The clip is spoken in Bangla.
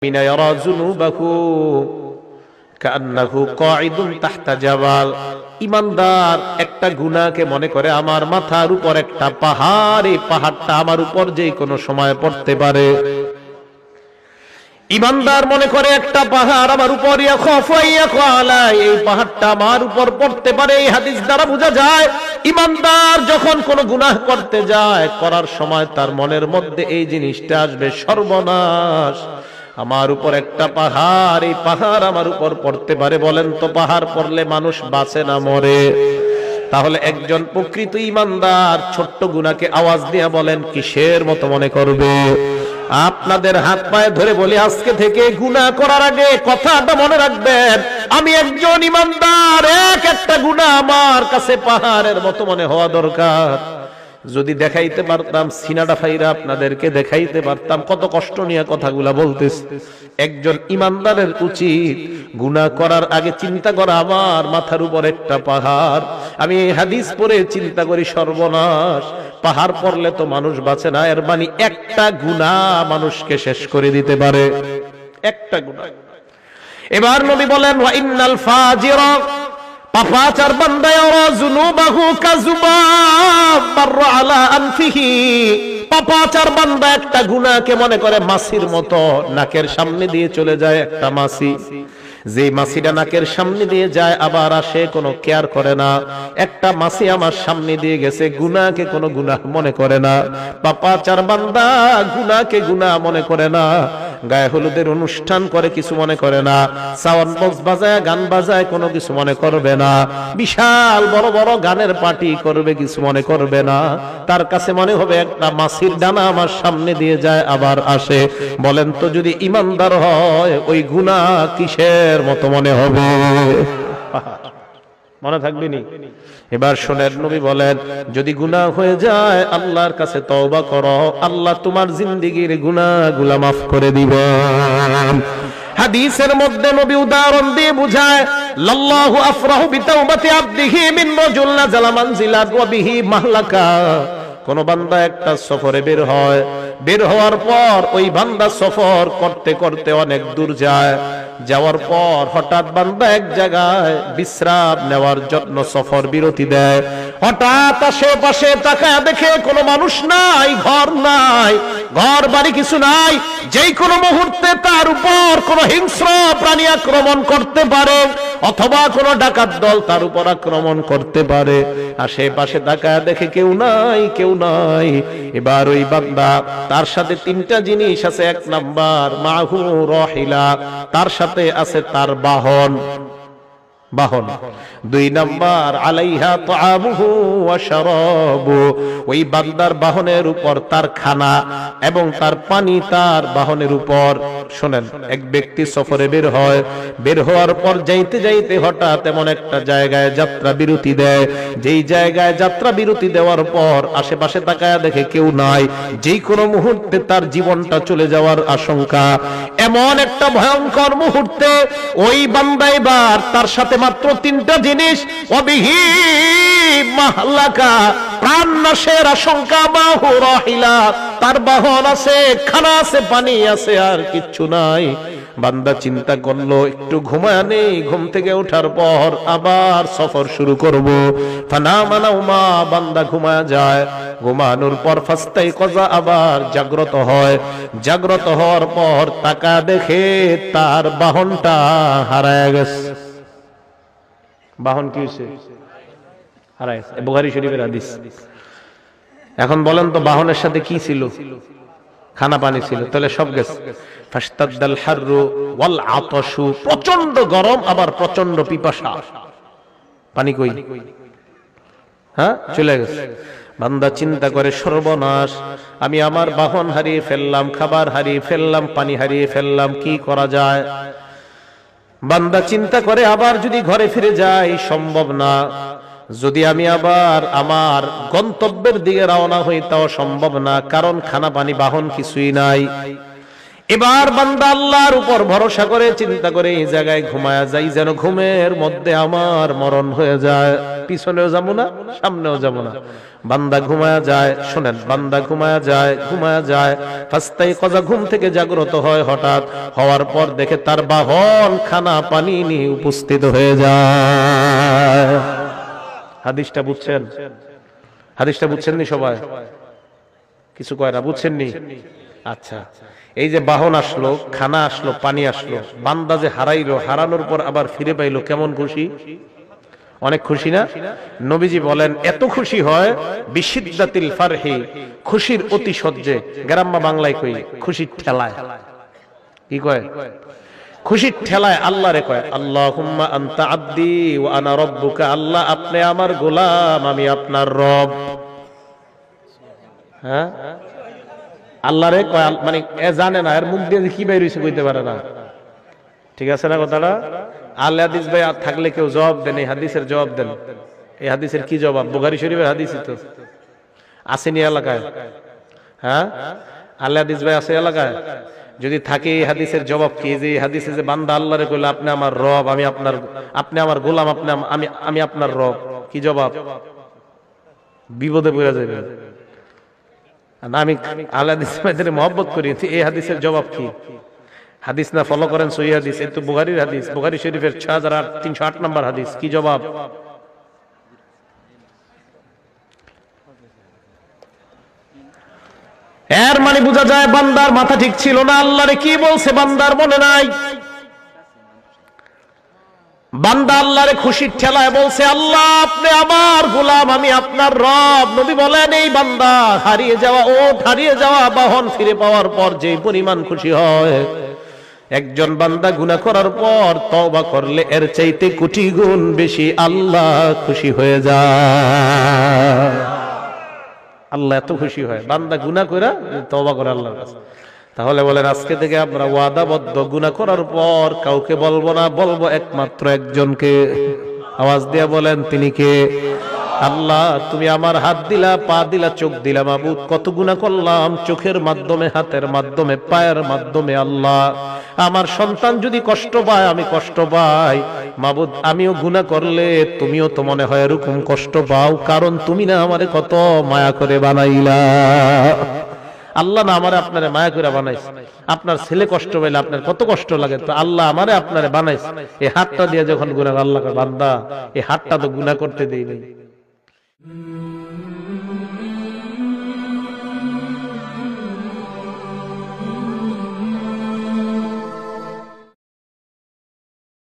মিনা ইয়ারা যুনুবাহু কান্নাহু কাঈদুন তাহতা জাবাল। ঈমানদার একটা গুনাহকে মনে করে আমার মাথার উপর একটা পাহাড়, এই পাহাড়টা আমার উপর যে কোনো সময় পড়তে পারে। ঈমানদার মনে করে একটা পাহাড় আমার উপর, এই পাহাড়টা আমার উপর পড়তে পারে। এই হাদিস দ্বারা বোঝা যায় ঈমানদার যখন কোনো গুনাহ করতে যায়, করার সময় তার মনের মধ্যে এই জিনিসটা আসবে, সর্বনাশ, আমার উপর একটা পাহাড়, এই পাহাড় আমার উপর পড়তে পারে। বলেন তো পাহাড় পড়লে মানুষ বাঁচে না মরে? তাহলে একজন প্রকৃত ঈমানদার ছোট্ট গুনাহকে আওয়াজ দিয়ে বলেন কিসের মতো মনে করবে? আপনাদের হাত পায়ে ধরে বলি, আজকে থেকে গুনাহ করার আগে কথাটা মনে রাখবেন, আমি একজন ঈমানদার, একটা গুনাহ আমার কাছে পাহাড়ের মতো মনে হওয়া দরকার। যদি দেখাইতে পারতাম, সিনাটা ফাইরা আপনাদেরকে দেখাইতে পারতাম কত কষ্ট নিয়ে কথাগুলা বলতেছি। একজন ঈমানদারের উচিত গুনাহ করার আগে চিন্তা করা, আমার মাথার উপর একটা পাহাড়। আমি এই হাদিস পড়ে চিন্তা করি, সর্বনাশ, পাহাড় পড়লে তো মানুষ বাঁচে না, এর মানে একটা গুনাহ মানুষকে শেষ করে দিতে পারে, একটা গুনাহ। এবার নবী বলেন ওয়া ইন্নাল ফাজিরা, পাপাচার বান্দা ইয়ারা যুনুবাহু কাযুবাব মাররা আলা আনফিহি, পাপাচার বান্দা একটা গুনাহকে মনে করে মাছির মতো, নাকের সামনে দিয়ে চলে যায় একটা মাছি। যে মাছিটা নাকের সামনে দিয়ে যায় আবার আসে, কোনো কেয়ার করে না। একটা মাছি আমার সামনে দিয়ে গেছে, গুনাহকে কোনো গুনাহ মনে করে না। পাপাচার বান্দা গুনাহকে গুনাহ মনে করে না। গায়ে হলুদের অনুষ্ঠান করে কিছু মনে করে না, সাউন্ড বক্স বাজায় গান বাজায় কোনো কিছু মনে করবে না, বিশাল বড় বড় গানের পার্টি করবে কিছু মনে করবে না। তার কাছে মনে হবে একটা মাছির ডানা আমার সামনে দিয়ে যায় আবার আসে। বলেন তো যদি ঈমানদার হয় ওই গুনাহ কিসের মতো মনে হবে? মনে থাকবে নি? এবার শোনেন, নবী বলেন যদি গুনাহ হয়ে যায় আল্লাহর কাছে তওবা করো, আল্লাহ তোমার জিন্দেগীর গুনাহগুলো মাফ করে দিবেন। হাদিসের মধ্যে নবী উদাহরণ দিয়ে বুঝায়, লাল্লাহু আফরাহু বিতাওবাতি আবদিহি মিন রাজুল নাযালা মানজিলাত ওয়া বিহি মাহলাকা। কোন বান্দা একটা সফরে বের হয়, বের হওয়ার পর ওই বান্দা সফর করতে করতে অনেক দূর যায়, যাওয়ার পর হঠাৎ বান্দা এক জায়গায় বিশ্রাম নেওয়ার জন্য সফর বিরতি দেয়। হঠাৎ আশেপাশে তাকায় দেখে কোনো মানুষ নাই, ঘর নাই, ঘর বাড়ি কিছু নাই। যেই কোনো মুহূর্তে তার উপর কোনো হিংস্র প্রাণী আক্রমণ করতে পারে, অথবা কোনো ডাকাত দল তার উপর আক্রমণ করতে পারে। আশেপাশে তাকায় দেখে কেউ নাই, কেউ নাই। এবার ওই বান্দা, তার সাথে তিনটা জিনিস আছে। এক নাম্বার মাহু রাহিলা, তার সাথে আছে তার বাহন, বাহন। দুই নাম্বার আলাইহা তাআমুহু ওয়া শারাবু, ওই বান্দার বাহনের উপর তার খানা এবং তার পানি তার বাহনের উপর। শুনেন, এক ব্যক্তি সফরে বের হয়, বের হওয়ার পর যাইতে যাইতে হঠাৎ এমন একটা জায়গায় যাত্রা বিরতি দেয়, যেই জায়গায় যাত্রা বিরতি দেওয়ার পর আশেপাশে তাকায় দেখে কেউ নাই, যেই কোনো মুহূর্তে তার জীবনটা চলে যাওয়ার আশঙ্কা। এমন একটা ভয়ঙ্কর মুহূর্তে ওই বান্দা এবার তার সাথে মাত্র তিনটা জিনিস, ওয়াবিহি মাহলাকা, প্রাণ নাশের আশঙ্কা, মাহু রাহিলা, তার বাহন আছে, খানা আছে, পানি আছে, আর কিচ্ছু নাই। বান্দা চিন্তা করলো একটু ঘুমায় নেই, ঘুম থেকে ওঠার পর আবার সফর শুরু করব। ফানামা নাওমা, বান্দা ঘুমায় যায়, ঘুমানোর পর ফাস্তাইকাযা, আবার জাগ্রত হয়। জাগ্রত হওয়ার পর তাকা দেখে তার বাহনটা হারায় গেছে। বাহন কি হয়েছে? হারায় গেছে। বুখারী শরীফের হাদিস। এখন বলেন তো বাহনের সাথে কি ছিল? খানা পানি ছিল, তাহলে সব গেছে। ফাশতাদ্দাল হাররু ওয়াল আতাশু, প্রচন্ড গরম আবার প্রচন্ড পিপাসা, পানি কই? হ্যাঁ, চলে গেছে। বান্দা চিন্তা করে সর্বনাশ, আমি আমার বাহন হারিয়ে ফেললাম, খাবার হারিয়ে ফেললাম, পানি হারিয়ে ফেললাম, কি করা যায়? বান্দা চিন্তা করে আবার যদি ঘরে ফিরে যাই সম্ভব না, যদি আমি আবার আমার গন্তব্যের দিকে রওনা হই তাও সম্ভব না, কারণ খানা পানি বাহন কিছুই নাই। এবার বান্দা আল্লাহর উপর ভরসা করে চিন্তা করে এই জায়গায় ঘুমায়া যাই, যেন ঘুমের মধ্যে আমার মরণ হয়ে যায়, পিছনেও যাবো না সামনেও যাবো না। বান্দা ঘুমায়া যায়, শোনেন, বান্দা ঘুমায়া যায় ফাস্তাই কজা, ঘুম থেকে জাগ্রত হয়, হঠাৎ হওয়ার পর দেখে তার বাহন খানা পানি নিয়ে উপস্থিত হয়ে যায়। হাদিসটা বুঝছেন? হাদিসটা বুঝছেননি সবাই? কিছু কয় না, বুঝছেননি? আচ্ছা, এই যে বাহন আসলো, খানা আসলো, পানি আসলো, বান্দা যে হারাইলো, হারানোর পর আবার ফিরে পাইলো, কেমন খুশি? অনেক খুশি না? নবীজি বলেন এত খুশি হয় বিশিদ্দাতিল ফারহি, খুশির অতি সহ্যে, গ্রাম্য বাংলায় কই খুশির ঠেলায়। কি কয়? খুশির ঠেলায় আল্লাহরে কয় আল্লাহুম্মা আনতা আব্দি ওয়া আনা রাব্বুকা, আল্লাহ আপনি আমার গোলাম, আমি আপনার রব। হ্যাঁ, আল্লাহরে কয়, মানে এ জানে না, এর মুখ দিয়ে কি বাইর হইছে কইতে পারে না। ঠিক আছে না কথাটা? আল হাদিস ভাই থাকলে কেউ জবাব দেন, এই হাদিসের জবাব দেন। এই হাদিসের কি জবাব? বুখারী শরীফের হাদিসই তো, আসেনি এলাকায়? হ্যাঁ, আল হাদিস ভাই আছে এলাকায়? যদি থাকে এই হাদিসের জবাব কি? যে এই হাদিসে যে বান্দা আল্লাহরে কইল আপনি আমার রব, আমি আপনার, আপনি আমার গোলাম, আপনি আমি আপনার রব, কি জবাব? বিপদে পড়ে যাবে। আমি আল হাদিস ভাইদের মহব্বত করি, এই হাদিসের জবাব কি? হাদিস না ফলো করেন সহিহ হাদিস, এই তো বুখারীর হাদিস, বুখারী শরীফের 6308 নম্বর হাদিস। কি জবাব? এর মানে বোঝা যায় বান্দার মাথা ঠিক ছিল না, আল্লাহরে কি বলছে বান্দার মনে নাই। বান্দা আল্লাহরে খুশির ঠেলায় বলছে আল্লাহ আপনি আমার গোলাম, আমি আপনার রব। নবী বলেন এই বান্দা হারিয়ে যাওয়া বাহন ফিরে পাওয়ার পর যে পরিমাণ খুশি হয়, একজন বান্দা গুনাহ করার পর তওবা করলে এর চাইতে কোটি গুণ বেশি আল্লাহ খুশি হয়ে যায়। আল্লাহ এত খুশি হয় বান্দা গুনাহ করে তওবা করে আল্লাহর কাছে। তাহলে বলেন আজকে থেকে আমরা ওয়াদাবদ্ধ, গুনাহ করার পর কাউকে বলবো না, বলবো একমাত্র একজনকে। আওয়াজ দিয়ে বলেন তিনি কে? আল্লাহ তুমি আমার হাত দিলা, পা দিলা, চোখ দিলা, মাবুদ কত গুনাহ করলাম, চোখের মাধ্যমে, হাতের মাধ্যমে, পায়ের মাধ্যমে। আল্লাহ আমার সন্তান যদি কষ্ট পায়, আমি কষ্ট পাই, মাবুদ আমিও গুনাহ করলে তুমিও তো মনে হয় এরকম কষ্ট পাও, কারণ তুমি না আমারে কত মায়া করে বানাইলা। আল্লাহ না আমারে আপনারে মায়া করে বানাইছে। আপনার ছেলে কষ্ট পাইলে আপনার কত কষ্ট লাগে, তো আল্লাহ আমারে আপনারে বানাইছে। এই হাতটা দিয়ে যখন গুনাহ, আল্লাহকে বান্দা এই হাতটা তো গুনাহ করতে দেই নাই।